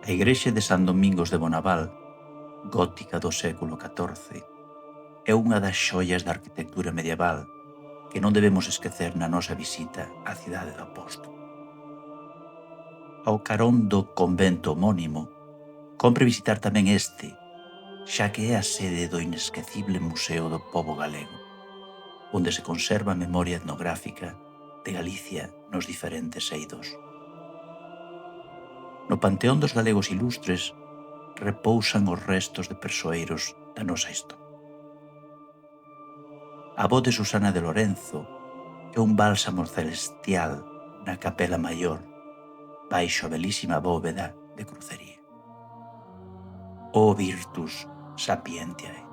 A igrexa de San Domingos de Bonaval, gótica do século XIV, é unha das xoias da arquitectura medieval que non debemos esquecer na nosa visita á cidade do Apóstolo. Ao carón do convento homónimo, compre visitar tamén este, xa que é a sede do inesquecible Museo do Pobo Galego, onde se conserva a memoria etnográfica de Galicia nos diferentes eidos. No Panteón dos Galegos Ilustres repousan os restos de persoeiros da nosa historia. A voz de Susana de Lorenzo é un bálsamo celestial na capela maior, baixo a belísima bóveda de crucería. O Virtus Sapientiae.